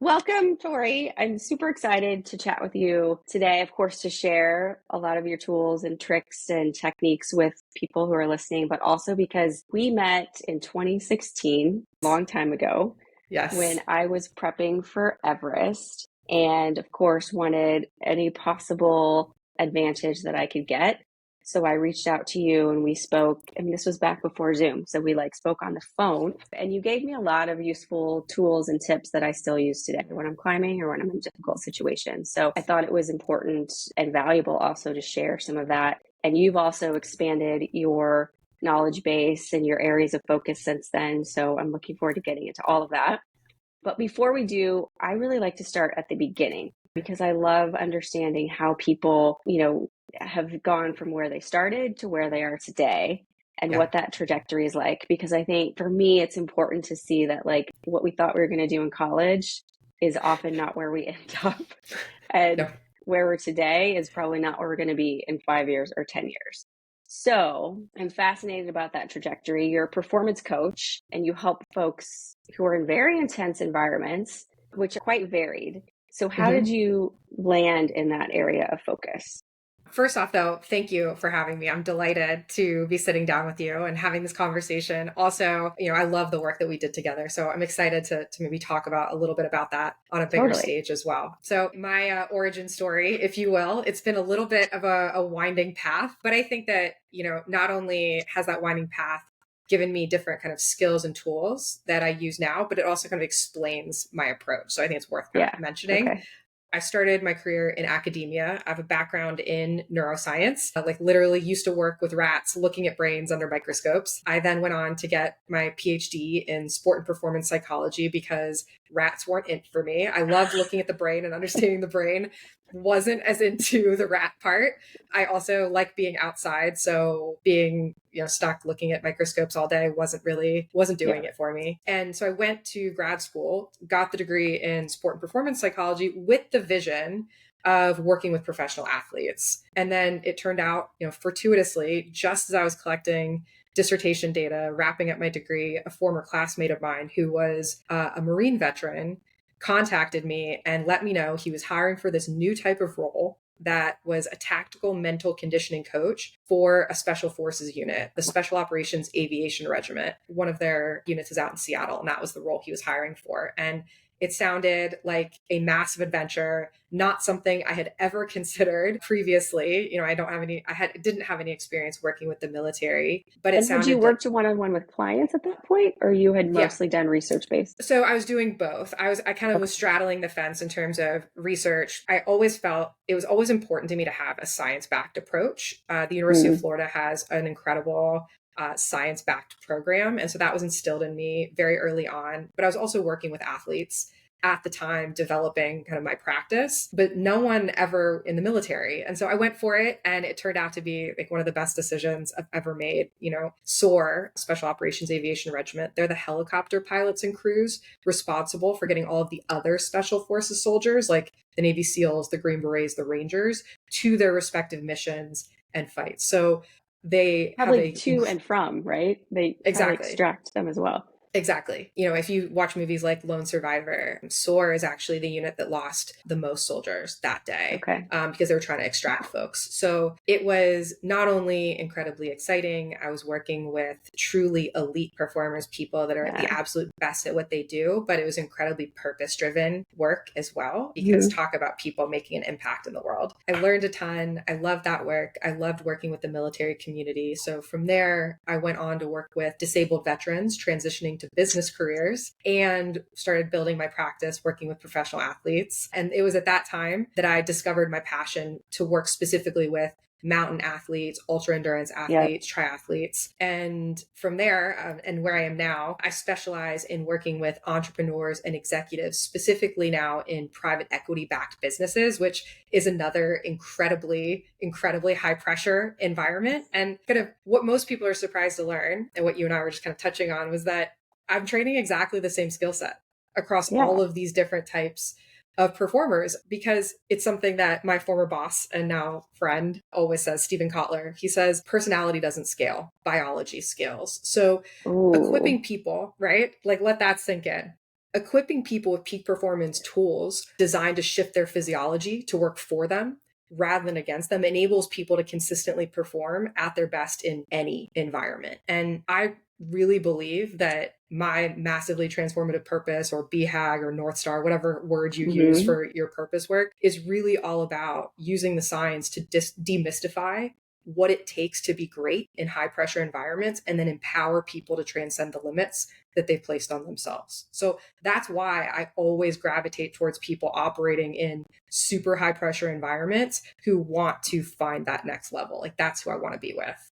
Welcome, Tori. I'm super excited to chat with you today, of course, to share a lot of your tools and tricks and techniques with people who are listening, but also because we met in 2016, a long time ago, when Yes. I was prepping for Everest and, of course, wanted any possible advantage that I could get. So I reached out to you and we spoke. I mean, this was back before Zoom. So we spoke on the phone and you gave me a lot of useful tools and tips that I still use today when I'm climbing or when I'm in difficult situations. So I thought it was important and valuable also to share some of that. And you've also expanded your knowledge base and your areas of focus since then. So I'm looking forward to getting into all of that. But before we do, I really like to start at the beginning because I love understanding how people, have gone from where they started to where they are today and Yeah. what that trajectory is like. Because I think for me, it's important to see that what we thought we were going to do in college is often not where we end up. And No. where we're today is probably not where we're going to be in 5 years or 10 years. So I'm fascinated about that trajectory. You're a performance coach and you help folks who are in very intense environments, which are quite varied. So how did hmm you land in that area of focus? First off, though, thank you for having me. I'm delighted to be sitting down with you and having this conversation. Also, I love the work that we did together. So I'm excited to maybe talk about a little bit about that on a bigger Totally. stage as well. So my origin story, if you will, it's been a little bit of a winding path, but I think that, not only has that winding path given me different kind of skills and tools that I use now, but it also kind of explains my approach. So I think it's worth kind of Yeah. mentioning. Okay. I started my career in academia. I have a background in neuroscience. I literally used to work with rats looking at brains under microscopes. I then went on to get my PhD in sport and performance psychology because rats weren't it for me. I loved looking at the brain and understanding the brain. Wasn't as into the rat part. I also like being outside, so being stuck looking at microscopes all day wasn't Yeah. doing it for me. And so I went to grad school, got the degree in sport and performance psychology with the vision of working with professional athletes. And then it turned out, fortuitously, just as I was collecting dissertation data, wrapping up my degree, a former classmate of mine who was a Marine veteran contacted me and let me know he was hiring for this new type of role that was a tactical mental conditioning coach for a special forces unit, the Special Operations Aviation Regiment. One of their units is out in Seattle, and that was the role he was hiring for. And it sounded like a massive adventure, not something I had ever considered previously. Didn't have any experience working with the military, but it And had you sounded like, worked one-on-one with clients at that point, or you had yeah. mostly done research based? So I was doing both. I kind of Okay. was straddling the fence in terms of research. I always felt it was always important to me to have a science-backed approach. The University of Mm, Florida has an incredible science-backed program, and so that was instilled in me very early on. But I was also working with athletes at the time, developing kind of my practice, but no one ever in the military. And so I went for it, and it turned out to be like one of the best decisions I've ever made. SOAR, Special Operations Aviation Regiment, they're the helicopter pilots and crews responsible for getting all of the other special forces soldiers, like the Navy SEALs, the Green Berets, the Rangers, to their respective missions and fights. So they have probably a to and from, right? They probably exactly. extract them as well. Exactly. If you watch movies like Lone Survivor, SOAR is actually the unit that lost the most soldiers that day, Okay. because they were trying to extract folks. So it was not only incredibly exciting, I was working with truly elite performers, people that are the Yeah. absolute best at what they do, but it was incredibly purpose driven work as well, because Mhm. talk about people making an impact in the world. I learned a ton. I loved that work. I loved working with the military community. So from there, I went on to work with disabled veterans transitioning to business careers and started building my practice working with professional athletes. And it was at that time that I discovered my passion to work specifically with mountain athletes, ultra endurance Yep. athletes, triathletes. And from there, and where I am now, I specialize in working with entrepreneurs and executives, specifically now in private equity backed businesses, which is another incredibly high pressure environment. And kind of what most people are surprised to learn, and what you and I were just kind of touching on, was that I'm training exactly the same skill set across all Yeah. of these different types of performers, because it's something that my former boss and now friend always says, Stephen Kotler. He says, personality doesn't scale, biology scales. So Ooh. equipping people, right? Like let that sink in. equipping people with peak performance tools designed to shift their physiology to work for them rather than against them enables people to consistently perform at their best in any environment. And I really believe that my massively transformative purpose, or BHAG or North Star, whatever word you use Mm-hmm. for your purpose work, is really all about using the science to demystify what it takes to be great in high pressure environments and then empower people to transcend the limits that they've placed on themselves. So that's why I always gravitate towards people operating in super high pressure environments who want to find that next level. Like that's who I want to be with.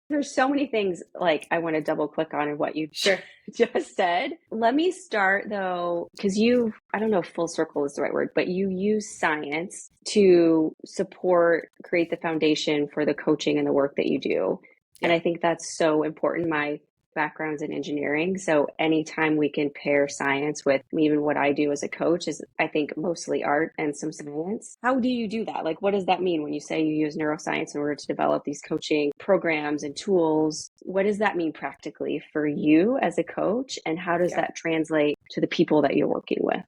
There's so many things like I want to double click on in what you Sure. just said. Let me start though, because I don't know if full circle is the right word, but you use science to create the foundation for the coaching and the work that you do. And Yeah. I think that's so important. My background's in engineering. So anytime we can pair science with even what I do as a coach is, I think, mostly art and some science. How do you do that? Like, what does that mean when you say you use neuroscience in order to develop these coaching programs and tools? What does that mean practically for you as a coach? And how does Yeah. that translate to the people that you're working with?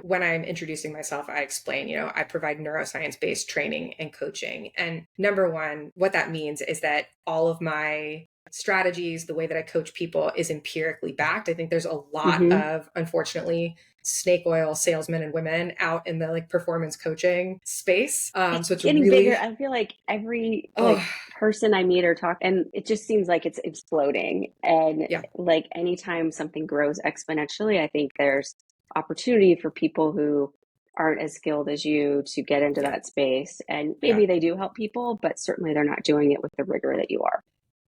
When I'm introducing myself, I explain, I provide neuroscience based training and coaching. And number one, what that means is that all of my strategies, the way that I coach people is empirically backed. I think there's a lot Mm-hmm. of, unfortunately, snake oil salesmen and women out in the like performance coaching space. It's So it's getting bigger. really, I feel like every oh, person I meet or talk, and it just seems like it's exploding. And yeah, like anytime something grows exponentially, I think there's opportunity for people who aren't as skilled as you to get into yeah, that space. And yeah. maybe they do help people, but certainly they're not doing it with the rigor that you are.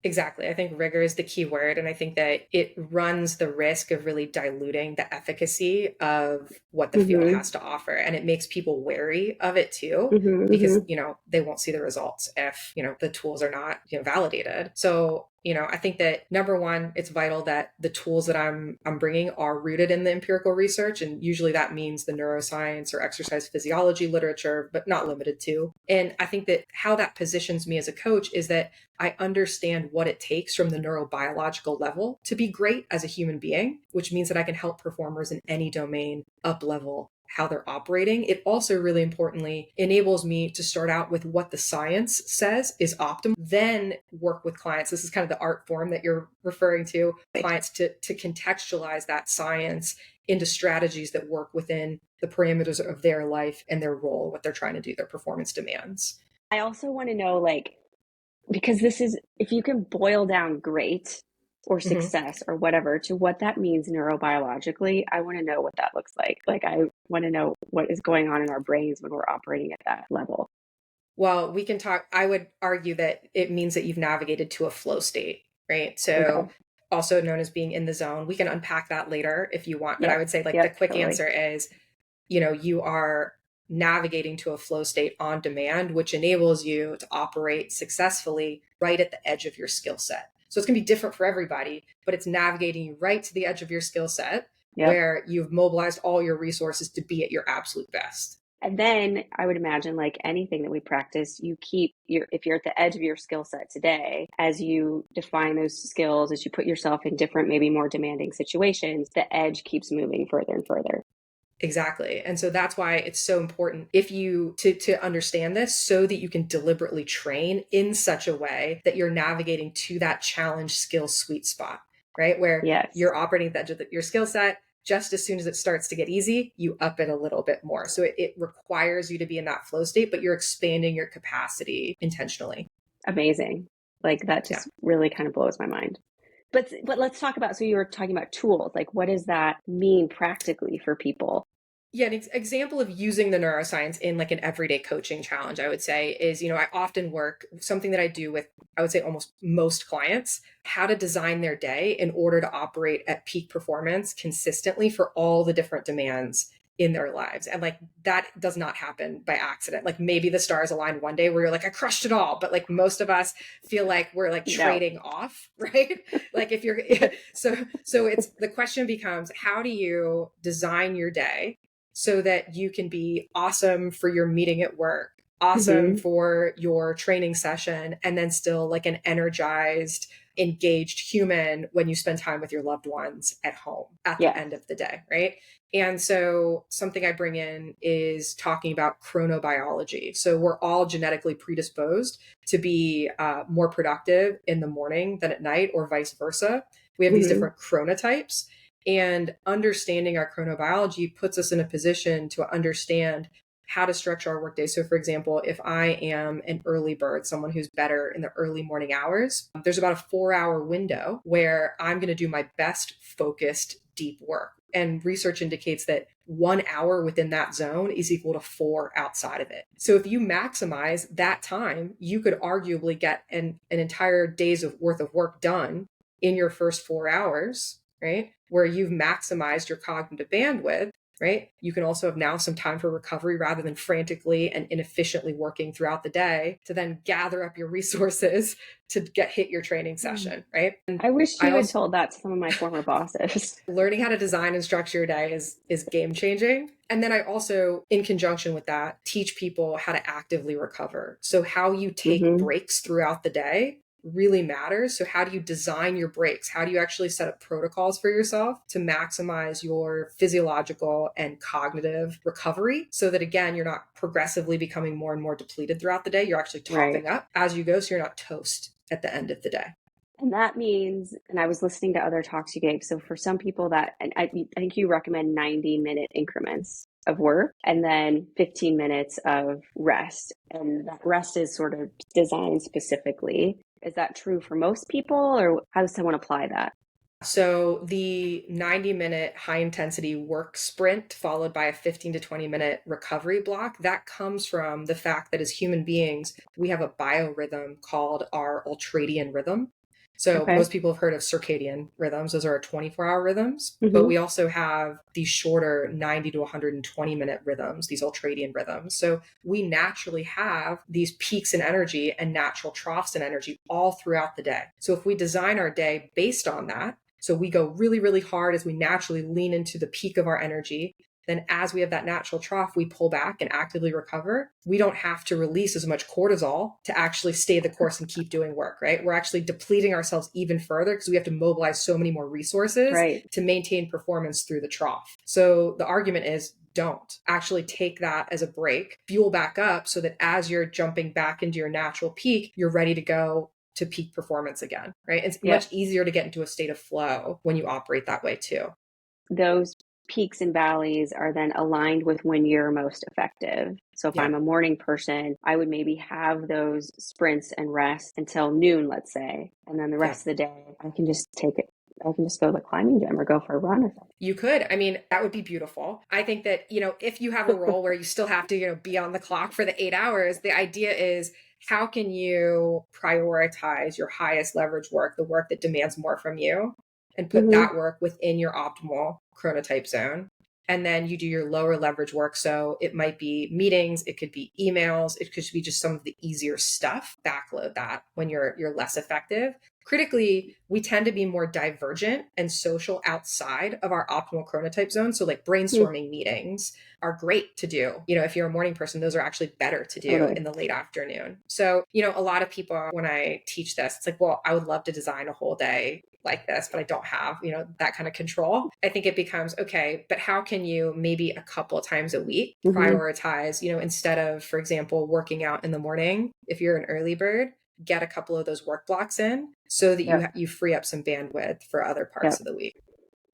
Exactly. I think rigor is the key word. And I think that it runs the risk of really diluting the efficacy of what the field Mm-hmm. has to offer. And it makes people wary of it too, Mm-hmm. because, Mm-hmm. they won't see the results if, the tools are not, validated. So, I think that number one, it's vital that the tools that I'm bringing are rooted in the empirical research. And usually that means the neuroscience or exercise physiology literature, but not limited to. And I think that how that positions me as a coach is that I understand what it takes from the neurobiological level to be great as a human being, which means that I can help performers in any domain up level how they're operating. It also really importantly enables me to start out with what the science says is optimal, then work with clients. This is kind of the art form that you're referring to, Right. clients to contextualize that science into strategies that work within the parameters of their life and their role, what they're trying to do, their performance demands. I also want to know, like, because this is, if you can boil down great or Mm-hmm. success or whatever to what that means neurobiologically, I want to know what that looks like. Like, I want to know what is going on in our brains when we're operating at that level. Well, we can talk. I would argue that it means that you've navigated to a flow state, right? So, Okay. also known as being in the zone. We can unpack that later if you want, but I Yep. would say, like, the Yep. quick Totally. answer is, you are navigating to a flow state on demand, which enables you to operate successfully right at the edge of your skill set. So, it's going to be different for everybody, but it's navigating you right to the edge of your skill set Yep. where you've mobilized all your resources to be at your absolute best. And then I would imagine, like anything that we practice, you keep if you're at the edge of your skill set today, as you define those skills, as you put yourself in different, maybe more demanding situations, the edge keeps moving further and further. Exactly. And so that's why it's so important if you to understand this so that you can deliberately train in such a way that you're navigating to that challenge skill sweet spot, right? Where Yes. you're operating at the edge of your skill set. Just as soon as it starts to get easy, you up it a little bit more. So it requires you to be in that flow state, but you're expanding your capacity intentionally. Amazing. Like that Yeah. just really kind of blows my mind. But let's talk about, so you were talking about tools. Like what does that mean practically for people? Yeah, an example of using the neuroscience in like an everyday coaching challenge, I would say, is, I often work something that I do with, I would say almost most clients, how to design their day in order to operate at peak performance consistently for all the different demands in their lives. And like that does not happen by accident. Like maybe the stars align one day where you're like, I crushed it all. But like most of us feel like we're like No. trading off, right? Like if you're, so it's the question becomes, how do you design your day so that you can be awesome for your meeting at work, awesome Mm-hmm. for your training session, and then still like an energized, engaged human when you spend time with your loved ones at home at the Yes. end of the day, right? And so something I bring in is talking about chronobiology. So we're all genetically predisposed to be more productive in the morning than at night, or vice versa. We have these Hmm. different chronotypes, and understanding our chronobiology puts us in a position to understand how to structure our workday. So, for example, if I am an early bird, someone who's better in the early morning hours, there's about a 4 hour window where I'm going to do my best focused deep work. And research indicates that 1 hour within that zone is equal to 4 outside of it. So if you maximize that time, you could arguably get an entire day's worth of work done in your first 4 hours, right? Where you've maximized your cognitive bandwidth, right? You can also have now some time for recovery rather than frantically and inefficiently working throughout the day to then gather up your resources to hit your training session, right? And I wish I you had also told that to some of my former bosses. learning how to design and structure your day is game changing. And then I also, in conjunction with that, teach people how to actively recover. So how you take Hmm. breaks throughout the day really matters. So how do you design your breaks? How do you actually set up protocols for yourself to maximize your physiological and cognitive recovery, so that again, you're not progressively becoming more and more depleted throughout the day. You're actually Right. topping up as you go, so you're not toast at the end of the day. And that means, and I was listening to other talks you gave. So for some people that, and I think you recommend 90-minute increments of work and then 15 minutes of rest. And that rest is sort of designed specifically. Is that true for most people, or how does someone apply that? So the 90-minute high intensity work sprint followed by a 15 to 20-minute recovery block, that comes from the fact that as human beings, we have a biorhythm called our ultradian rhythm. So Okay. most people have heard of circadian rhythms. Those are our 24-hour rhythms, but Hmm. we also have these shorter 90 to 120-minute rhythms, these ultradian rhythms. So we naturally have these peaks in energy and natural troughs in energy all throughout the day. So if we design our day based on that, so we go really, really hard as we naturally lean into the peak of our energy. Then as we have that natural trough, we pull back and actively recover. We don't have to release as much cortisol to actually stay the course and keep doing work, right? We're actually depleting ourselves even further because we have to mobilize so many more resources Right. to maintain performance through the trough. So the argument is, don't actually take that as a break, fuel back up so that as you're jumping back into your natural peak, you're ready to go to peak performance again, right? It's Yep. much easier to get into a state of flow when you operate that way too. Those peaks and valleys are then aligned with when you're most effective. So if Yeah. I'm a morning person, I would maybe have those sprints and rest until noon, let's say. And then the Yeah. rest of the day, I can just take it. I can just go to the climbing gym or go for a run or You could. I mean, that would be beautiful. I think that, if you have a something. role where you still have to, be on the clock for the 8 hours, the idea is how can you prioritize your highest leverage work, the work that demands more from you, and put Hmm. that work within your optimal chronotype zone. And then you do your lower leverage work. So it might be meetings, it could be emails, it could be just some of the easier stuff. Backload that when you're less effective. Critically, we tend to be more divergent and social outside of our optimal chronotype zone. So like brainstorming meetings are great to do. If you're a morning person, those are actually better to do Totally. in the late afternoon. So, a lot of people, when I teach this, it's like, well, I would love to design a whole day like this, but I don't have, that kind of control. I think it becomes, okay, but how can you maybe a couple of times a week Hmm. prioritize, instead of, for example, working out in the morning, if you're an early bird, get a couple of those work blocks in so that Yep. you free up some bandwidth for other parts Yep. of the week.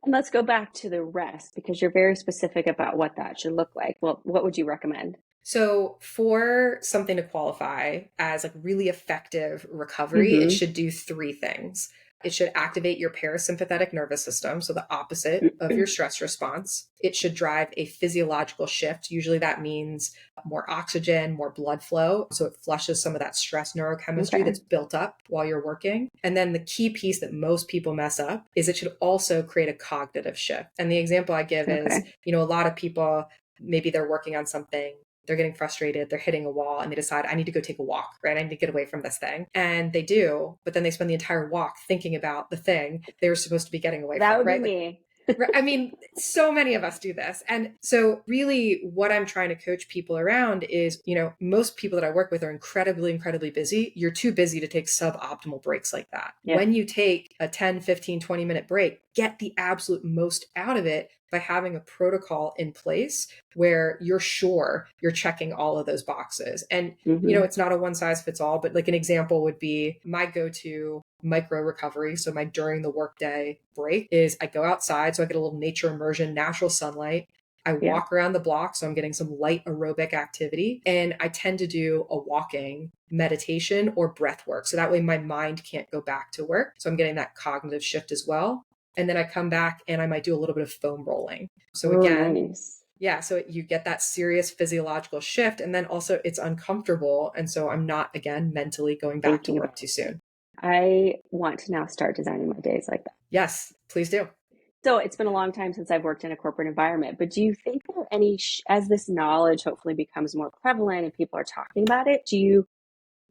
And let's go back to the rest because you're very specific about what that should look like. Well, what would you recommend? So for something to qualify as like really effective recovery, it Hmm. should do three things. It should activate your parasympathetic nervous system, so the opposite of your stress response. It should drive a physiological shift. Usually that means more oxygen, more blood flow. So it flushes some of that stress neurochemistry Okay. that's built up while you're working. And then the key piece that most people mess up is it should also create a cognitive shift. And the example I give is, Okay. a lot of people, maybe they're working on something, they're getting frustrated, they're hitting a wall, and they decide, I need to go take a walk, right? I need to get away from this thing. And they do, but then they spend the entire walk thinking about the thing they were supposed to be getting away That from, would be right? Like, me. I mean, so many of us do this. And so, really, what I'm trying to coach people around is, most people that I work with are incredibly, incredibly busy. You're too busy to take suboptimal breaks like that. Yeah. When you take a 10, 15, 20-minute break, get the absolute most out of it by having a protocol in place where you're sure you're checking all of those boxes. And, Hmm. it's not a one size fits all, but like an example would be my go to micro recovery. So my during the workday break is I go outside. So I get a little nature immersion, natural sunlight. I Yeah. walk around the block. So I'm getting some light aerobic activity. And I tend to do a walking meditation or breath work. So that way my mind can't go back to work. So I'm getting that cognitive shift as well. And then I come back and I might do a little bit of foam rolling. So Oh, again, nice. yeah, so you get that serious physiological shift. And then also it's uncomfortable. And so I'm not, again, mentally going back to Thinking work about too soon. I want to now start designing my days like that. Yes, please do. So it's been a long time since I've worked in a corporate environment, but do you think there are any, as this knowledge hopefully becomes more prevalent and people are talking about it, do you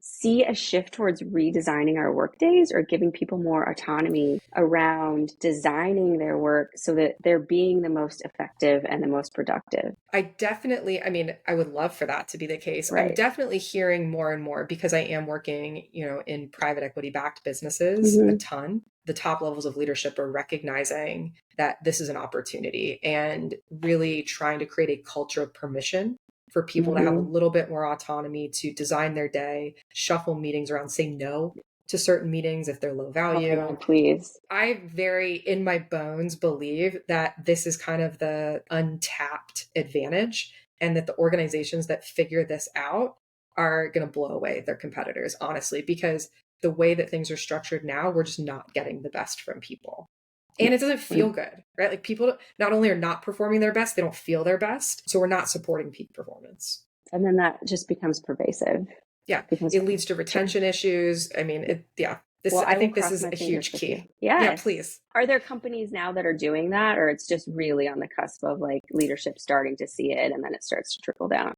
see a shift towards redesigning our work days or giving people more autonomy around designing their work so that they're being the most effective and the most productive? I mean, I would love for that to be the case. I'm Right. definitely hearing more and more because I am working, in private equity backed businesses a Hmm. ton. The top levels of leadership are recognizing that this is an opportunity and really trying to create a culture of permission for people to have a Hmm. little bit more autonomy to design their day, shuffle meetings around, say no to certain meetings if they're low Oh my value. God, please. I very in my bones believe that this is kind of the untapped advantage and that the organizations that figure this out are going to blow away their competitors, honestly, because the way that things are structured now, we're just not getting the best from people. And it doesn't feel good, right? Like people not only are not performing their best, they don't feel their best. So we're not supporting peak performance. And then that just becomes pervasive. Yeah. Becomes It leads to culture. retention issues. I mean, yeah, Well, I I will think this cross is my a fingers huge with you. key. Yeah, Yes. please. Are there companies now that are doing that, or it's just really on the cusp of like leadership starting to see it and then it starts to trickle down?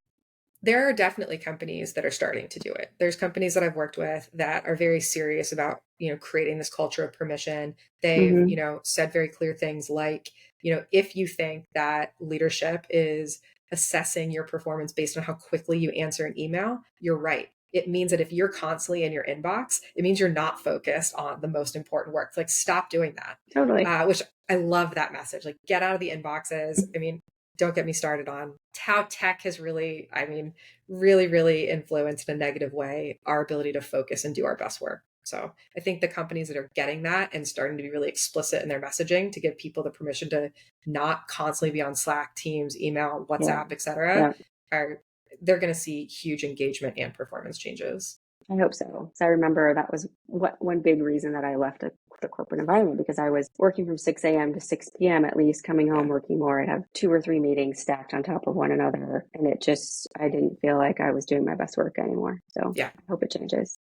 There are definitely companies that are starting to do it. There's companies that I've worked with that are very serious about, creating this culture of permission. They've, Hmm. said very clear things like, if you think that leadership is assessing your performance based on how quickly you answer an email, you're right. It means that if you're constantly in your inbox, it means you're not focused on the most important work. Like, stop doing that. Totally. Which I love that message. Like, get out of the inboxes. I mean, don't get me started on how tech has really, I mean, really, really influenced in a negative way our ability to focus and do our best work. So I think the companies that are getting that and starting to be really explicit in their messaging to give people the permission to not constantly be on Slack, Teams, email, Yeah. WhatsApp, etc., Yeah. are they're going to see huge engagement and performance changes. I hope so. So I remember that was one big reason that I left the corporate environment because I was working from 6 a.m. to 6 p.m. at least, coming home, Yeah. working more. I'd have 2 or 3 meetings stacked on top of one another. And I didn't feel like I was doing my best work anymore. So Yeah. I hope it changes.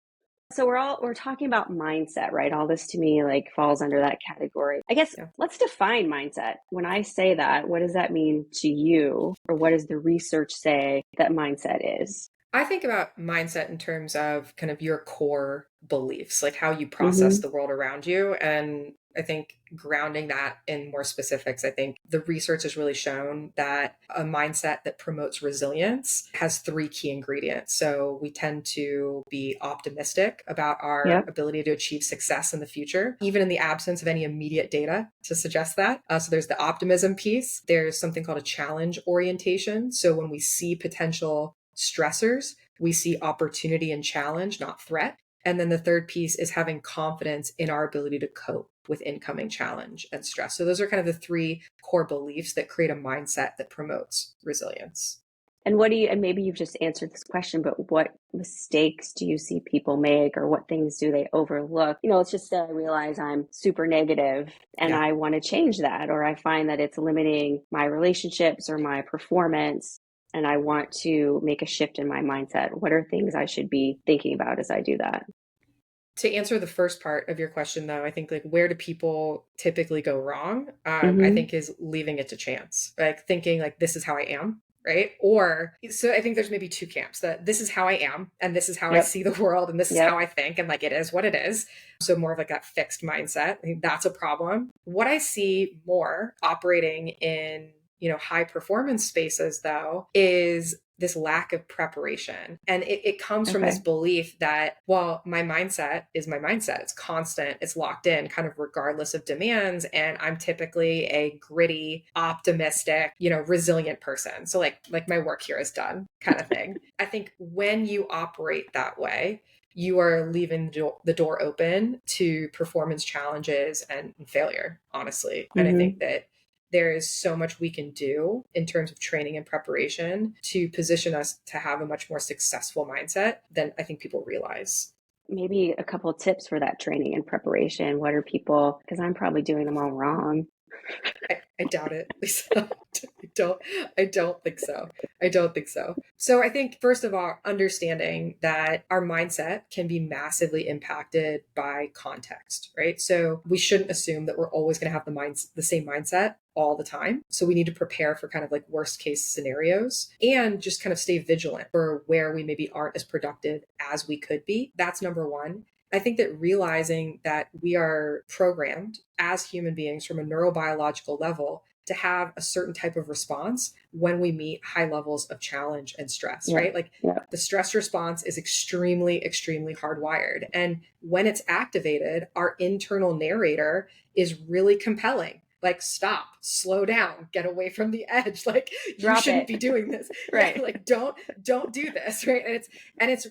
So we're talking about mindset, right? All this to me like falls under that category. I guess Yeah. let's define mindset. When I say that, what does that mean to you? Or what does the research say that mindset is? I think about mindset in terms of kind of your core beliefs, like how you process Hmm. the world around you. And I think grounding that in more specifics, I think the research has really shown that a mindset that promotes resilience has three key ingredients. So we tend to be optimistic about our Yep. ability to achieve success in the future, even in the absence of any immediate data to suggest that. So there's the optimism piece. There's something called a challenge orientation. So when we see potential stressors, we see opportunity and challenge, not threat. And then the third piece is having confidence in our ability to cope with incoming challenge and stress. So those are kind of the three core beliefs that create a mindset that promotes resilience. And maybe you've just answered this question, but what mistakes do you see people make or what things do they overlook? Let's just say I realize I'm super negative and Yeah. I want to change that, or I find that it's limiting my relationships or my performance and I want to make a shift in my mindset. What are things I should be thinking about as I do that? To answer the first part of your question, though, I think like where do people typically go wrong? I Hmm. think is leaving it to chance, like thinking like this is how I am. right? Or so I think there's maybe two camps, that this is how I am and this is how I Yep. see the world and this is how Yep. I think, and like it is what it is. So more of like that fixed mindset. I think that's a problem. What I see more operating in, high performance spaces though, is this lack of preparation. And it comes from this Okay. belief that, well, my mindset is my mindset. It's constant, it's locked in, kind of regardless of demands. And I'm typically a gritty, optimistic, resilient person. So like my work here is done kind of thing. I think when you operate that way, you are leaving the door open to performance challenges and failure, honestly. And I think Mm-hmm. that there is so much we can do in terms of training and preparation to position us to have a much more successful mindset than I think people realize. Maybe a couple of tips for that training and preparation. What are people, because I'm probably doing them all wrong. I doubt it, Lisa. don't I don't think so. I don't think so. So I think first of all, understanding that our mindset can be massively impacted by context, right? So we shouldn't assume that we're always going to have the same mindset all the time. So we need to prepare for kind of like worst case scenarios and just kind of stay vigilant for where we maybe aren't as productive as we could be. That's number one. I think that realizing that we are programmed as human beings from a neurobiological level to have a certain type of response when we meet high levels of challenge and stress, Yeah. right? Like Yeah. the stress response is extremely, extremely hardwired. And when it's activated, our internal narrator is really compelling. Like, stop, slow down, get away from the edge. Like, you Drop shouldn't it. be doing this. Yeah, Right. like don't do this, right? And it's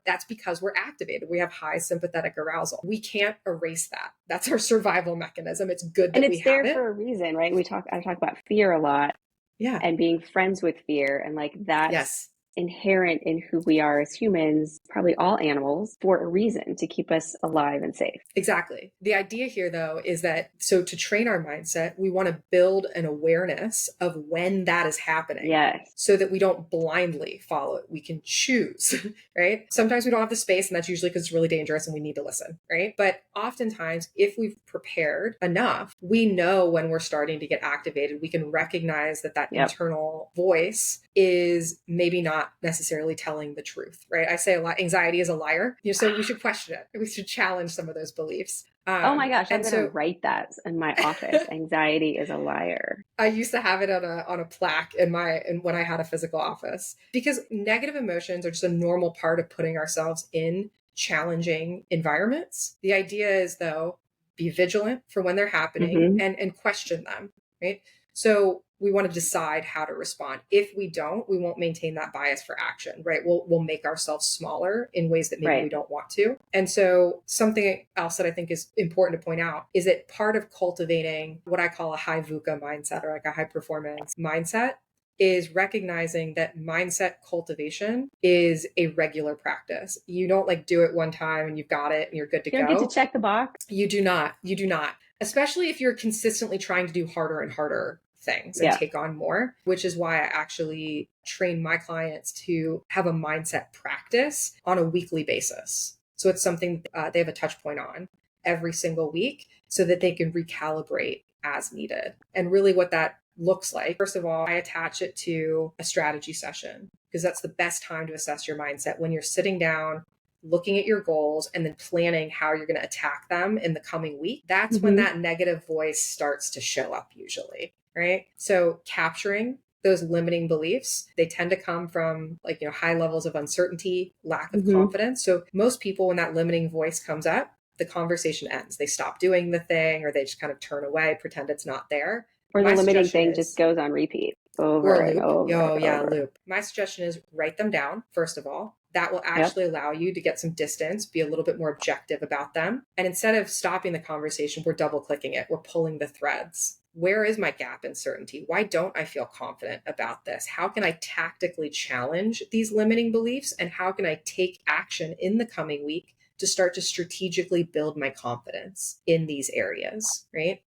that's because we're activated. We have high sympathetic arousal. We can't erase that. That's our survival mechanism. It's good And that we it's have there it. for a reason, right? I talk about fear a lot Yeah. and being friends with fear. And like that's Yes. inherent in who we are as humans, probably all animals, for a reason to keep us alive and safe. Exactly. The idea here, though, is that so to train our mindset, we want to build an awareness of when that is happening Yes. so that we don't blindly follow it. We can choose, right? Sometimes we don't have the space, and that's usually because it's really dangerous and we need to listen, right? But oftentimes, if we've prepared enough, we know when we're starting to get activated. We can recognize that Yep. internal voice is maybe not necessarily telling the truth, right? I say a lot, anxiety is a liar. So we should question it. We should challenge some of those beliefs. Oh my gosh, I'm And going to so write that in my office. Anxiety is a liar. I used to have it on a plaque in when I had a physical office, because negative emotions are just a normal part of putting ourselves in challenging environments. The idea is, though, be vigilant for when they're happening Mm-hmm. and question them, right? So we want to decide how to respond. If we don't, we won't maintain that bias for action, right? We'll make ourselves smaller in ways that maybe we Right. don't want to. And so something else that I think is important to point out is that part of cultivating what I call a high VUCA mindset, or like a high performance mindset, is recognizing that mindset cultivation is a regular practice. You don't like do it one time and you've got it and you're good to You don't get to go. check the box. You do not. You do not. Especially if you're consistently trying to do harder and harder things and Yeah. take on more, which is why I actually train my clients to have a mindset practice on a weekly basis. So it's something they have a touch point on every single week so that they can recalibrate as needed. And really what that looks like, first of all, I attach it to a strategy session, because that's the best time to assess your mindset, when you're sitting down looking at your goals and then planning how you're going to attack them in the coming week. That's when Mm-hmm. that negative voice starts to show up usually, right? So capturing those limiting beliefs, they tend to come from high levels of uncertainty, lack of Mm-hmm. confidence. So most people, when that limiting voice comes up, the conversation ends. They stop doing the thing, or they just kind of turn away, pretend it's not there. Or the My limiting suggestion thing just is, goes on repeat or over a and loop. over Oh, and yeah, over. loop. My suggestion is write them down, first of all. That will Yep. actually allow you to get some distance, be a little bit more objective about them. And instead of stopping the conversation, we're double clicking it. We're pulling the threads. Where is my gap in certainty? Why don't I feel confident about this? How can I tactically challenge these limiting beliefs? And how can I take action in the coming week to start to strategically build my confidence in these areas, right?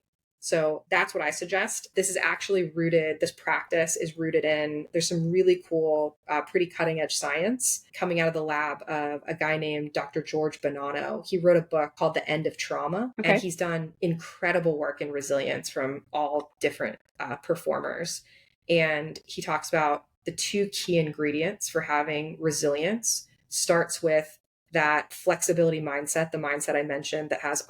So that's what I suggest. This is actually rooted, this practice is rooted in, there's some really cool, pretty cutting edge science coming out of the lab of a guy named Dr. George Bonanno. He wrote a book called The End of Trauma, and Okay. he's done incredible work in resilience from all different performers. And he talks about the two key ingredients for having resilience starts with that flexibility mindset, the mindset I mentioned that has,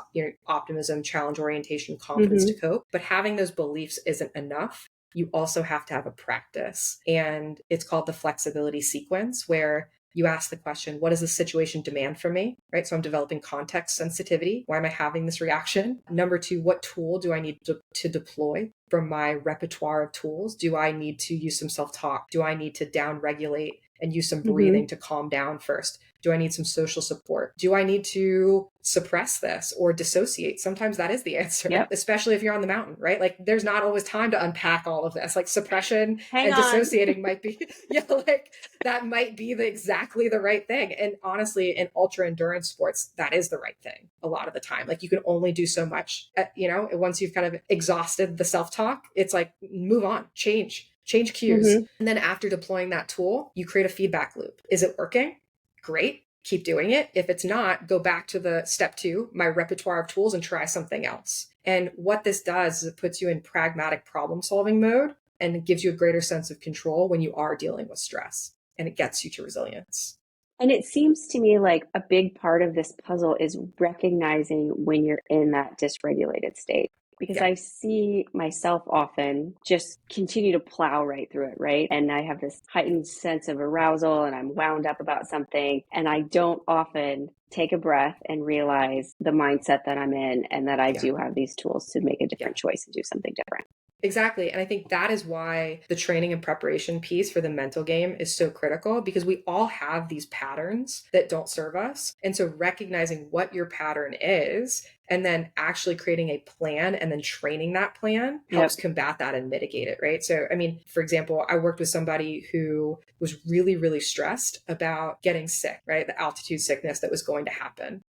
optimism, challenge orientation, confidence to Hmm. cope. But having those beliefs isn't enough. You also have to have a practice. And it's called the flexibility sequence, where you ask the question, what does the situation demand from me? Right. So I'm developing context sensitivity. Why am I having this reaction? Number two, what tool do I need to deploy from my repertoire of tools? Do I need to use some self-talk? Do I need to down regulate and use some Hmm. breathing to calm down first? Do I need some social support? Do I need to suppress this or dissociate? Sometimes that is the answer, Yep. especially if you're on the mountain, right? Like there's not always time to unpack all of this. Like suppression Hang and on. dissociating might be, yeah, like that might be exactly the right thing. And honestly, in ultra endurance sports, that is the right thing a lot of the time. Like you can only do so much, once you've kind of exhausted the self-talk, it's like, move on, change cues. Hmm. And then after deploying that tool, you create a feedback loop. Is it working? Great. Keep doing it. If it's not, go back to the step two, my repertoire of tools, and try something else. And what this does is it puts you in pragmatic problem solving mode, and it gives you a greater sense of control when you are dealing with stress, and it gets you to resilience. And it seems to me like a big part of this puzzle is recognizing when you're in that dysregulated state. Because Yeah. I see myself often just continue to plow right through it, right? And I have this heightened sense of arousal and I'm wound up about something. And I don't often take a breath and realize the mindset that I'm in and that I Yeah. do have these tools to make a Yeah. different choice and do something different. Exactly. And I think that is why the training and preparation piece for the mental game is so critical, because we all have these patterns that don't serve us. And so recognizing what your pattern is and then actually creating a plan and then training that plan helps Yep. combat that and mitigate it. Right. So, I mean, for example, I worked with somebody who was really, really stressed about getting sick, right? The altitude sickness that was going to happen.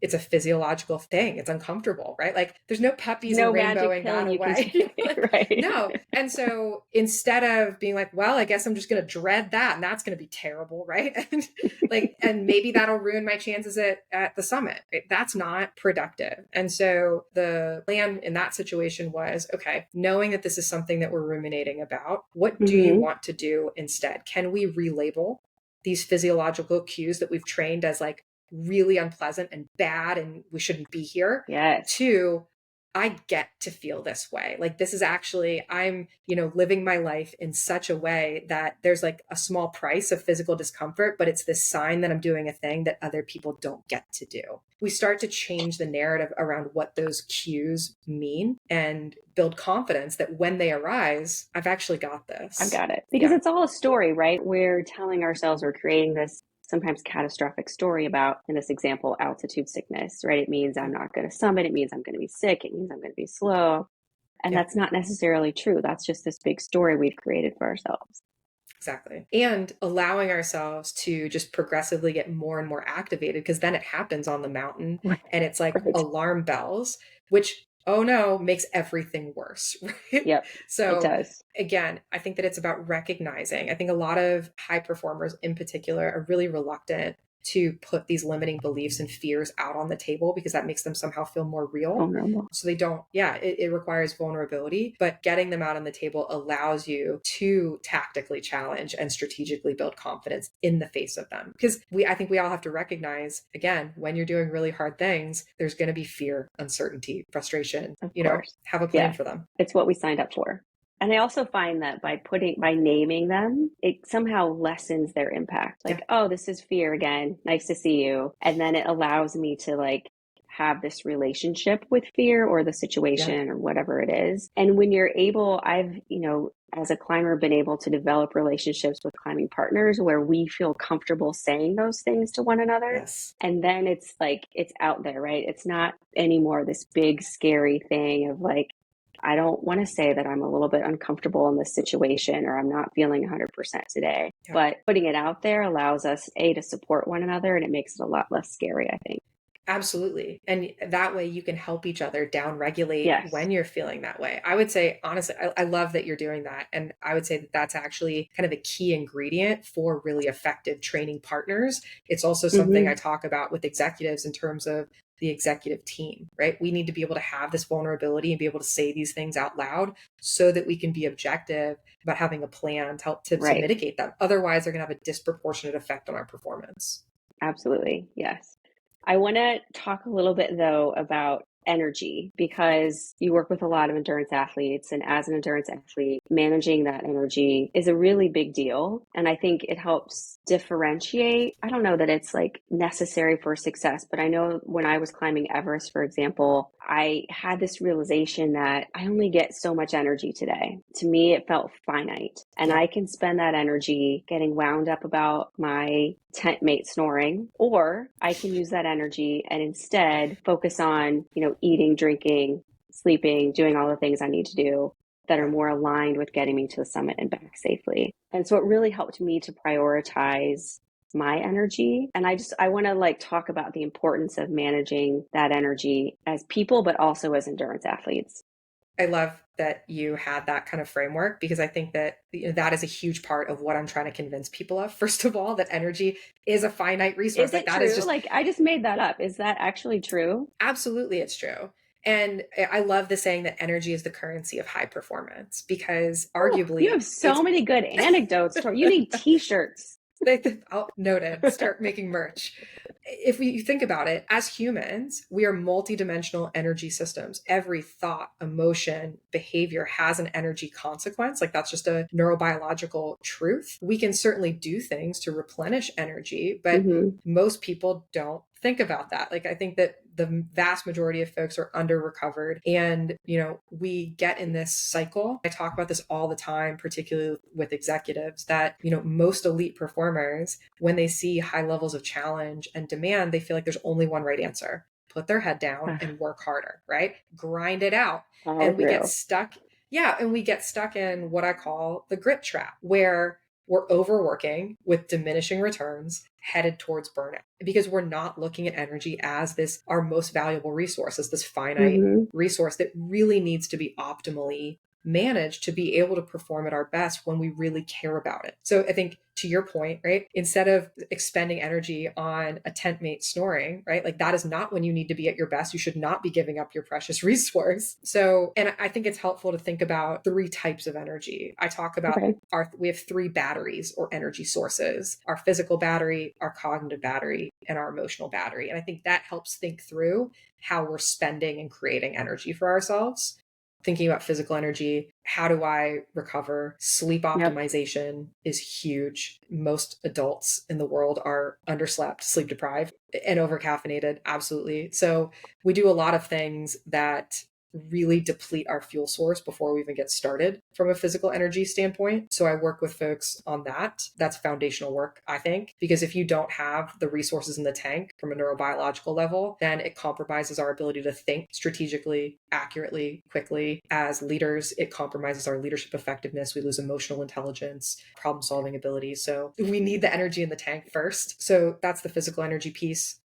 It's a physiological thing. It's uncomfortable, right? Like there's no puppies and No magic rainbowing pill that you can away. take, Like, right? no. And so instead of being like, well, I guess I'm just going to dread that and that's going to be terrible, right? And maybe that'll ruin my chances at the summit. Right? That's not productive. And so the plan in that situation was, okay, knowing that this is something that we're ruminating about, what do you Hmm. want to do instead? Can we relabel these physiological cues that we've trained as like really unpleasant and bad and we shouldn't be here, Yes. to I get to feel this way. Like this is actually, I'm, living my life in such a way that there's like a small price of physical discomfort, but it's this sign that I'm doing a thing that other people don't get to do. We start to change the narrative around what those cues mean and build confidence that when they arise, I've actually got I've this. got it. Because Yeah. it's all a story, right? We're telling ourselves we're creating this sometimes catastrophic story about, in this example, altitude sickness, right? It means I'm not going to summit. It means I'm going to be sick. It means I'm going to be slow. And Yeah. that's not necessarily true. That's just this big story we've created for ourselves. Exactly. And allowing ourselves to just progressively get more and more activated, because then it happens on the mountain Right. and it's like Right. alarm bells, which, oh no, makes everything worse. Right. Yep. It So, does. again, I think that it's about recognizing. I think a lot of high performers in particular are really reluctant to put these limiting beliefs and fears out on the table because that makes them somehow feel more real. Vulnerable. So they don't, yeah, it requires vulnerability, but getting them out on the table allows you to tactically challenge and strategically build confidence in the face of them. Because I think we all have to recognize, again, when you're doing really hard things, there's going to be fear, uncertainty, frustration, Of course. have a plan Yeah. for them. It's what we signed up for. And I also find that by naming them, it somehow lessens their impact. Yeah. Like, oh, this is fear again. Nice to see you. And then it allows me to like have this relationship with fear or the Yeah. situation or whatever it is. And when you're able, I've, as a climber, been able to develop relationships with climbing partners where we feel comfortable saying those things to one another. Yes. And then it's like, it's out there, right? It's not anymore this big, scary thing of like, I don't want to say that I'm a little bit uncomfortable in this situation or I'm not feeling 100% today. Yeah. But putting it out there allows us, to support one another, and it makes it a lot less scary, I think. Absolutely. And that way you can help each other down regulate Yes. when you're feeling that way. I would say, honestly, I love that you're doing that. And I would say that that's actually kind of a key ingredient for really effective training partners. It's also something I Mm-hmm. talk about with executives in terms of the executive team, right? We need to be able to have this vulnerability and be able to say these things out loud so that we can be objective about having a plan to help to Right. mitigate them. Otherwise, they're going to have a disproportionate effect on our performance. Absolutely. Yes. I want to talk a little bit though about energy because you work with a lot of endurance athletes. And as an endurance athlete, managing that energy is a really big deal. And I think it helps differentiate. I don't know that it's like necessary for success, but I know when I was climbing Everest, for example, I had this realization that I only get so much energy today. To me, it felt finite. And Yeah. I can spend that energy getting wound up about my tent mate snoring, or I can use that energy and instead focus on, eating, drinking, sleeping, doing all the things I need to do that are Yeah. more aligned with getting me to the summit and back safely. And so it really helped me to prioritize my energy. And I want to like talk about the importance of managing that energy as people, but also as endurance athletes. I love that you had that kind of framework because I think that that is a huge part of what I'm trying to convince people of. First of all, that energy is a finite resource. Is Like it that is true? just Like I just made that up. Is that actually true? absolutely it's true. And I love the saying that energy is the currency of high performance because Oh, you arguably have so it's many good anecdotes. You need t-shirts. I'll note it, start making merch. If we think about it, as humans, we are multidimensional energy systems. Every thought, emotion, behavior has an energy consequence. Like that's just a neurobiological truth. We can certainly do things to replenish energy, but Hmm. most people don't think about that. Like I think that the vast majority of folks are under recovered and we get in this cycle. I talk about this all the time, particularly with executives, that most elite performers, when they see high levels of challenge and demand, they feel like there's only one right answer: put their head down and work harder, right? Grind it out. All And we get true. stuck. Yeah, and we get stuck in what I call the grit trap, where we're overworking with diminishing returns headed towards burnout because we're not looking at energy as this our most valuable resource, as this finite Hmm. resource that really needs to be optimally managed to be able to perform at our best when we really care about it. So I think to your point, right, instead of expending energy on a tent mate snoring, right, like that is not when you need to be at your best. You should not be giving up your precious resource. So, and I think it's helpful to think about three types of energy. I talk about Okay. we have three batteries or energy sources: our physical battery, our cognitive battery, and our emotional battery. And I think that helps think through how we're spending and creating energy for ourselves. Thinking about physical energy, how do I recover? Sleep Yep. optimization is huge. Most adults in the world are underslept, sleep deprived, and overcaffeinated. Absolutely. So we do a lot of things that really deplete our fuel source before we even get started from a physical energy standpoint. So I work with folks on that. That's foundational work, I think, because if you don't have the resources in the tank from a neurobiological level, then it compromises our ability to think strategically, accurately, quickly. As leaders, it compromises our leadership effectiveness. We lose emotional intelligence, problem solving ability. So we need the energy in the tank first. So that's the physical energy piece.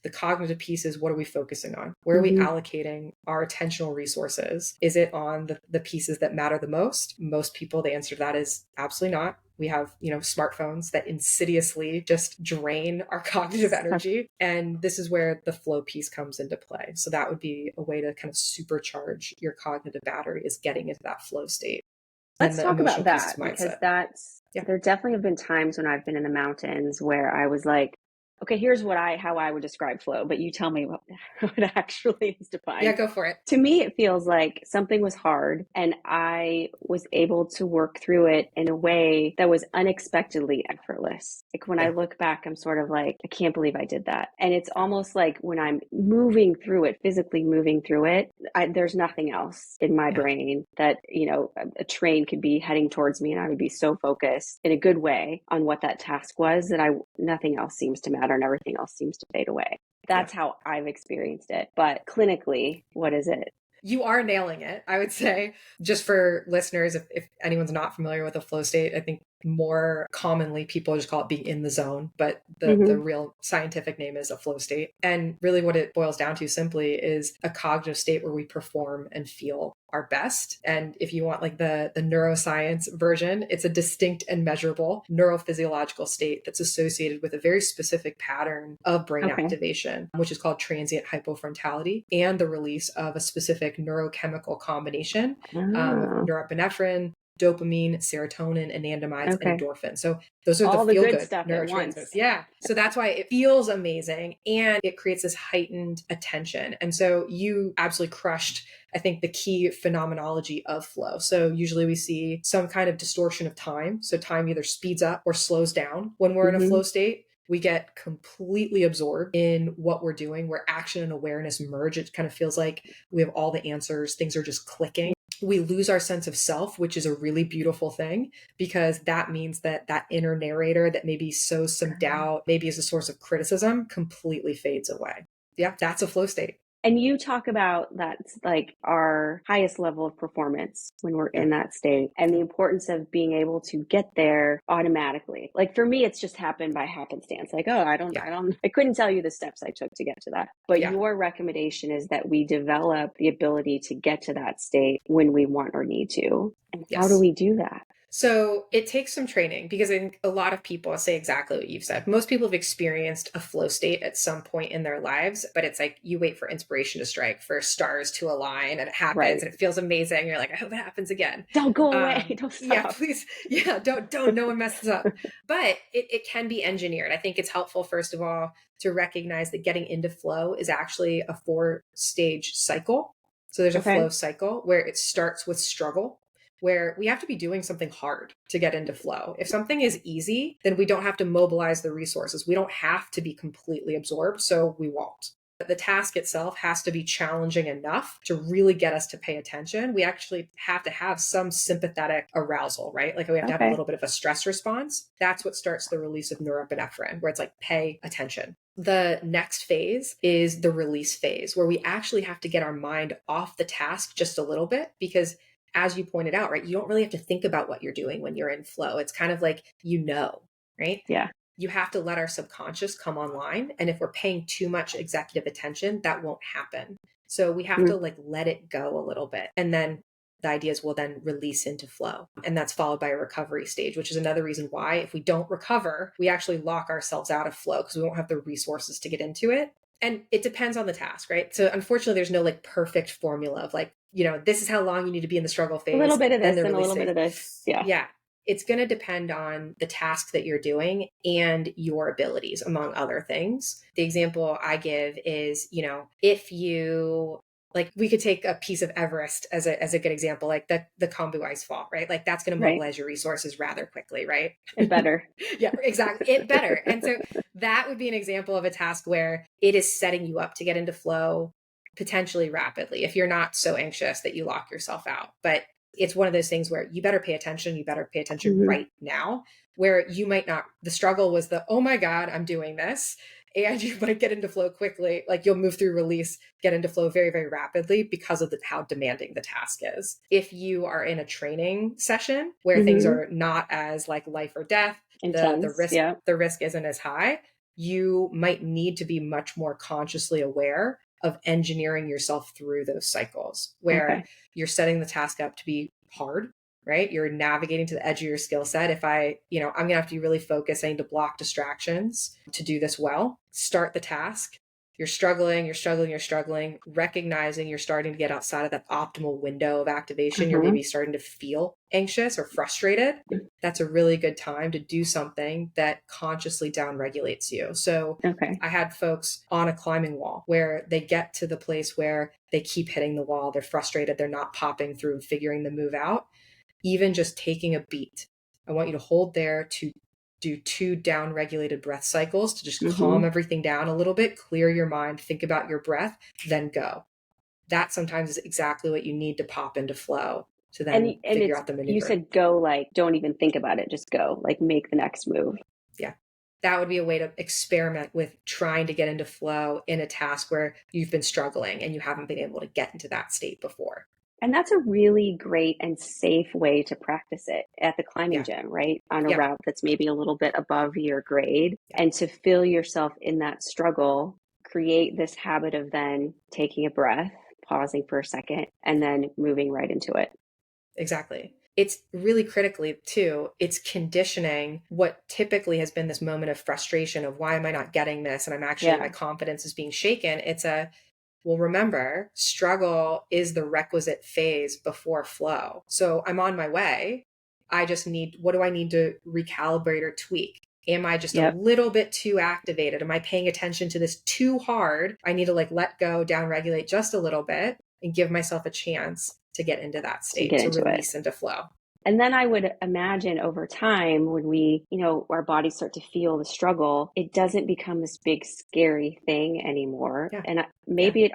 The cognitive piece is, what are we focusing on? Where are we Hmm. allocating our attentional resources? Is it on the pieces that matter the most? Most people, the answer to that is absolutely not. We have, smartphones that insidiously just drain our cognitive energy. And this is where the flow piece comes into play. So that would be a way to kind of supercharge your cognitive battery, is getting into that flow state. Then Let's the talk about emotional piece is that because mindset. Yeah. there definitely have been times when I've been in the mountains where I was like, okay, here's how I would describe flow, but you tell me what it actually is Yeah, defined. go for it. To me, it feels like something was hard and I was able to work through it in a way that was unexpectedly effortless. Like when I Yeah. look back, I'm sort of like, I can't believe I did that. And it's almost like when I'm moving through it, physically moving through it, there's nothing else in my Yeah. brain that, a train could be heading towards me and I would be so focused in a good way on what that task was that nothing else seems to matter and everything else seems to fade away. Yeah. That's how I've experienced it. But clinically, what is it? You are nailing it, I would say. Just for listeners, if anyone's not familiar with a flow state, I think More commonly, people just call it being in the zone, but the Hmm. real scientific name is a flow state. And really what it boils down to simply is a cognitive state where we perform and feel our best. And if you want like the neuroscience version, it's a distinct and measurable neurophysiological state that's associated with a very specific pattern of brain Okay. activation, which is called transient hypofrontality, and the release of a specific neurochemical combination of Oh, norepinephrine, dopamine, serotonin, anandamides, and okay. endorphin. So those are the All the feel good good stuff at neurotransmitters. once. Yeah. So that's why it feels amazing and it creates this heightened attention. And so you absolutely crushed, I think, the key phenomenology of flow. So usually we see some kind of distortion of time. So time either speeds up or slows down when we're in a Hmm. flow state. We get completely absorbed in what we're doing, where action and awareness merge. It kind of feels like we have all the answers, things are just clicking. We lose our sense of self, which is a really beautiful thing, because that means that that inner narrator that maybe sows some doubt, maybe is a source of criticism, completely fades away. Yeah, that's a flow state. And you talk about that's like our highest level of performance when we're Yeah. in that state, and the Yeah. importance of being able to get there automatically. Like for me, it's just happened by happenstance. Like, oh, Yeah. I couldn't tell you the steps I took to get to that. But Yeah. your recommendation is that we develop the ability to get to that state when we want or need to. And how do Yes. we do that? So it takes some training, because I think a lot of people say exactly what you've said. Most people have experienced a flow state at some point in their lives, but it's like you wait for inspiration to strike, for stars to align, and it happens Right. and it feels amazing. You're like, I hope it happens again. Don't go away. Don't Yeah, stop. please. Yeah, don't, no one messes up. But it can be engineered. I think it's helpful, first of all, to recognize that getting into flow is actually a 4-stage cycle. So there's a Okay. flow cycle where it starts with struggle, where we have to be doing something hard to get into flow. If something is easy, then we don't have to mobilize the resources. We don't have to be completely absorbed, so we won't. The task itself has to be challenging enough to really get us to pay attention. We actually have to have some sympathetic arousal, right? Like we have to have a Okay. little bit of a stress response. That's what starts the release of norepinephrine, where it's like, pay attention. The next phase is the release phase, where we actually have to get our mind off the task just a little bit, because as you pointed out, right, you don't really have to think about what you're doing when you're in flow. It's kind of like, right? Yeah. You have to let our subconscious come online. And if we're paying too much executive attention, that won't happen. So we have to Mm. like let it go a little bit. And then the ideas will then release into flow. And that's followed by a recovery stage, which is another reason why if we don't recover, we actually lock ourselves out of flow, because we won't have the resources to get into it. And it depends on the task, right? So unfortunately, there's no like perfect formula of like, this is how long you need to be in the struggle A little phase, bit of then this the and a release little bit phase. of this. Yeah. Yeah. It's going to depend on the task that you're doing and your abilities, among other things. The example I give is, if you like, we could take a piece of Everest as a good example, like the Kombu ice fall, right? Like that's going to Right. mobilize your resources rather quickly, right? It better. Yeah, exactly. It better. And so that would be an example of a task where it is setting you up to get into flow potentially rapidly, if you're not so anxious that you lock yourself out. But it's one of those things where you better pay attention. You better pay attention Hmm. right now, where you might not, the struggle was oh my God, I'm doing this. And you might get into flow quickly. Like you'll move through release, get into flow very, very rapidly because of how demanding the task is. If you are in a training session where things Hmm. are not as like life or death, the Intense. risk Yeah. the risk isn't as high, you might need to be much more consciously aware of engineering yourself through those cycles, where Okay. you're setting the task up to be hard, right? You're navigating to the edge of your skill set. If I'm going to have to really focus, I need to block distractions to do this well. Start the task. You're struggling, recognizing you're starting to get outside of that optimal window of activation. You're Uh-huh. maybe starting to feel anxious or frustrated. That's a really good time to do something that consciously downregulates you. So Okay. I had folks on a climbing wall where they get to the place where they keep hitting the wall. They're frustrated. They're not popping through and figuring the move out. Even just taking a beat. I want you to hold there to do 2 down regulated breath cycles to just calm Hmm. everything down a little bit, clear your mind, think about your breath, then go. That sometimes is exactly what you need to pop into flow to then And figure it's out the you maneuver. said go, like don't even think about it, just go. Like make the next move. Yeah. That would be a way to experiment with trying to get into flow in a task where you've been struggling and you haven't been able to get into that state before. And that's a really great and safe way to practice it at the climbing Yeah. gym, right? On a Yeah. route that's maybe a little bit above your grade. Yeah. And to feel yourself in that struggle, create this habit of then taking a breath, pausing for a second, and then moving right into it. Exactly. It's really critically too, it's conditioning what typically has been this moment of frustration of why am I not getting this? And I'm actually, my Yeah. confidence is being shaken. Well, remember, struggle is the requisite phase before flow. So I'm on my way. What do I need to recalibrate or tweak? Am I just a Yep. little bit too activated? Am I paying attention to this too hard? I need to like let go, down regulate just a little bit and give myself a chance to get into that To state, get to into it. release into flow. And then I would imagine over time, when we, our bodies start to feel the struggle, it doesn't become this big scary thing anymore. Yeah. And Yeah. maybe it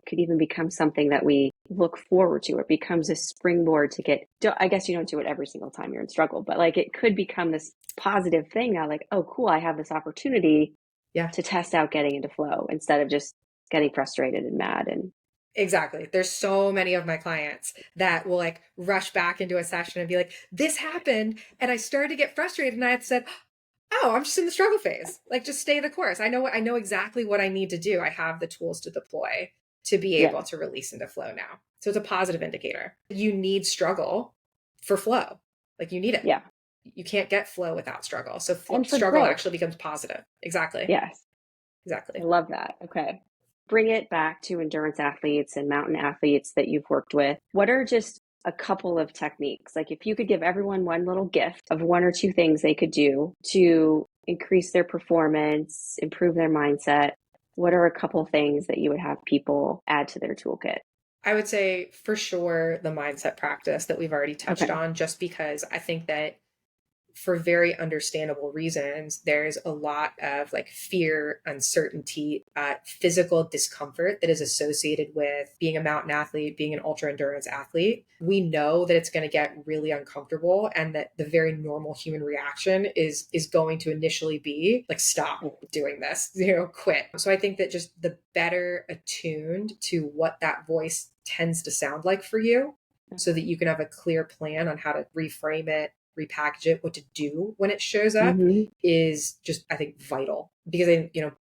could even become something that we look forward to. It becomes a springboard to I guess you don't do it every single time you're in struggle, but like it could become this positive thing now, like, oh, cool, I have this opportunity Yeah. to test out getting into flow instead of just getting frustrated and mad. And Exactly. There's so many of my clients that will like rush back into a session and be like, this happened. And I started to get frustrated and I had said, oh, I'm just in the struggle phase. Like just stay the course. I know exactly what I need to do. I have the tools to deploy to be yeah, able to release into flow now. So it's a positive indicator. You need struggle for flow. Like you need it. yeah. You can't get flow without struggle. So And for struggle growth. actually becomes positive. Exactly. Yes. I Exactly. love that. Okay. Bring it back to endurance athletes and mountain athletes that you've worked with. What are just a couple of techniques? Like if you could give everyone one little gift of one or two things they could do to increase their performance, improve their mindset, what are a couple things that you would have people add to their toolkit? I would say for sure the mindset practice that we've already touched Okay. on, just because I think that for very understandable reasons, there's a lot of like fear, uncertainty, physical discomfort that is associated with being a mountain athlete, being an ultra endurance athlete. We know that it's going to get really uncomfortable and that the very normal human reaction is going to initially be like, stop doing this, quit. So I think that just the better attuned to what that voice tends to sound like for you so that you can have a clear plan on how to reframe it, repackage it, what to do when it shows up Mm-hmm. is just, I think, vital because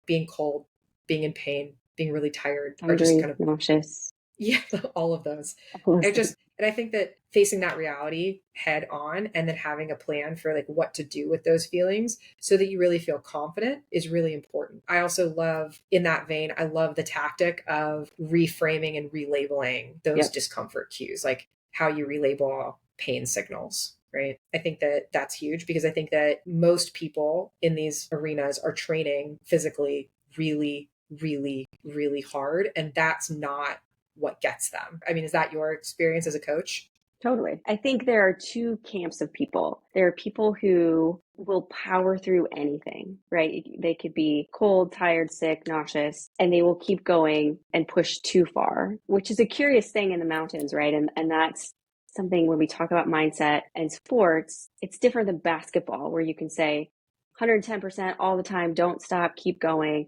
being cold, being in pain, being really tired are just kind Hungry, of, nauseous, yeah, all of those. all those And things. I think that facing that reality head on and then having a plan for like what to do with those feelings so that you really feel confident is really important. I also love, in that vein, I love the tactic of reframing and relabeling those Yep. discomfort cues, like how you relabel pain signals. Right. I think that that's huge because I think that most people in these arenas are training physically really, really, really hard. And that's not what gets them. I mean, is that your experience as a coach? Totally. I think there are two camps of people. There are people who will power through anything, right? They could be cold, tired, sick, nauseous, and they will keep going and push too far, which is a curious thing in the mountains, right? And that's something when we talk about mindset and sports, it's different than basketball where you can say 110% all the time, don't stop, keep going.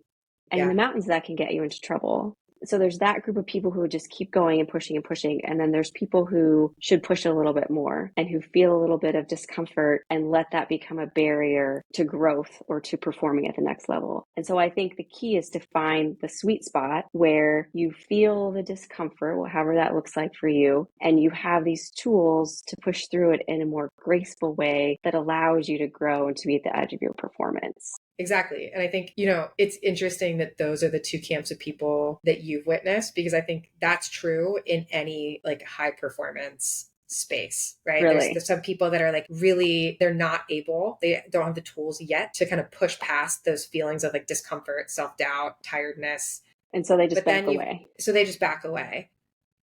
And in the Yeah. mountains, that can get you into trouble. So there's that group of people who just keep going and pushing and pushing. And then there's people who should push a little bit more and who feel a little bit of discomfort and let that become a barrier to growth or to performing at the next level. And so I think the key is to find the sweet spot where you feel the discomfort, however that looks like for you, and you have these tools to push through it in a more graceful way that allows you to grow and to be at the edge of your performance. Exactly. And I think, it's interesting that those are the two camps of people that you've witnessed, because I think that's true in any like high performance space, right? Really. There's some people that are like really, they're not able, they don't have the tools yet to kind of push past those feelings of like discomfort, self-doubt, tiredness. And so they just But back then away. so they just back away.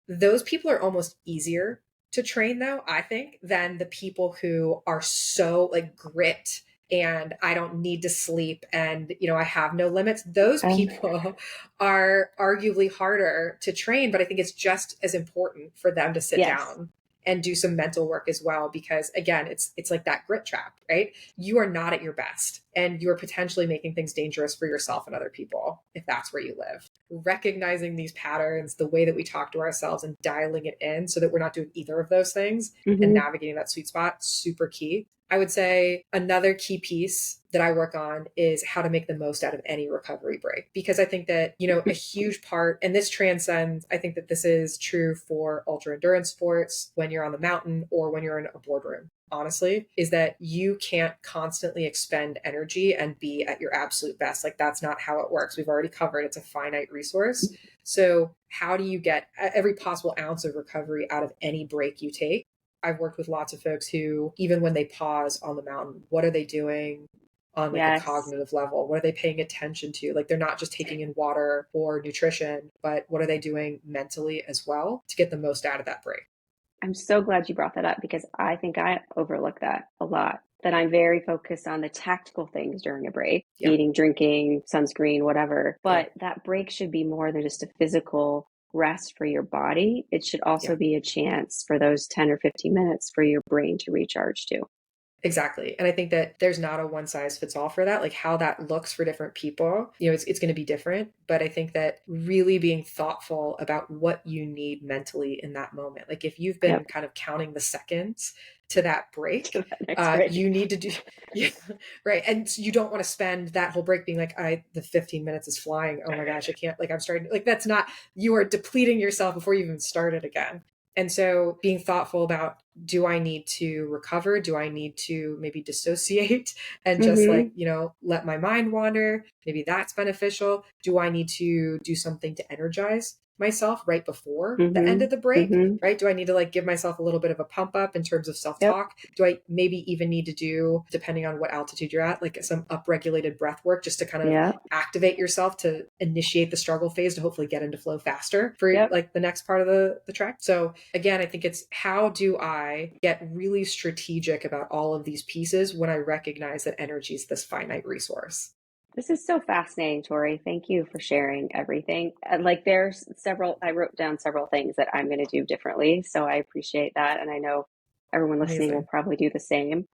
Those people are almost easier to train though, I think, than the people who are so like grit and I don't need to sleep and I have no limits. Those people are arguably harder to train, but I think it's just as important for them to sit Yes. down and do some mental work as well, because again, it's like that grit trap, right? You are not at your best and you're potentially making things dangerous for yourself and other people if that's where you live. recognizing these patterns, the way that we talk to ourselves and dialing it in so that we're not doing either of those things and Hmm. navigating that sweet spot, super key. I would say another key piece that I work on is how to make the most out of any recovery break. Because I think that, a huge part, and this transcends, I think that this is true for ultra endurance sports, when you're on the mountain or when you're in a boardroom, honestly, is that you can't constantly expend energy and be at your absolute best. Like, that's not how it works. We've already covered it's a finite resource. So how do you get every possible ounce of recovery out of any break you take? I've worked with lots of folks who, even when they pause on the mountain, what are they doing on like a Yes. cognitive level? What are they paying attention to? Like, they're not just taking in water or nutrition, but what are they doing mentally as well to get the most out of that break? I'm so glad you brought that up because I think I overlook that a lot. That I'm very focused on the tactical things during a break, Yeah. eating, drinking, sunscreen, whatever. Yeah. But that break should be more than just a physical rest for your body. It should also Yeah. be a chance for those 10 or 15 minutes for your brain to recharge too. Exactly. And I think that there's not a one size fits all for that. Like, how that looks for different people, it's going to be different. But I think that really being thoughtful about what you need mentally in that moment. Like, if you've been Yep. kind of counting the seconds to that break, To that next break. you need to do, yeah, right. And you don't want to spend that whole break being like, the 15 minutes is flying. Oh my gosh, I can't, like, I'm starting, like, that's not, you are depleting yourself before you even started again. And so being thoughtful about, do I need to recover? Do I need to maybe dissociate and just like, Mm-hmm. let my mind wander? Maybe that's beneficial. Do I need to do something to energize myself right before the end Mm-hmm. of the break? Mm-hmm. Right? Do I need to like give myself a little bit of a pump up in terms of self Yep. talk? Do I maybe even need to do, depending on what altitude you're at, like some upregulated breath work just to kind of Yep. activate yourself to initiate the struggle phase to hopefully get into flow faster for Yep. like the next part of the trek? So again, I think it's, how do I get really strategic about all of these pieces when I recognize that energy is this finite resource? This is so fascinating, Tori. Thank you for sharing everything. Like there's several, I wrote down several things that I'm going to do differently. So I appreciate that. And I know everyone listening will Amazing. probably do the same.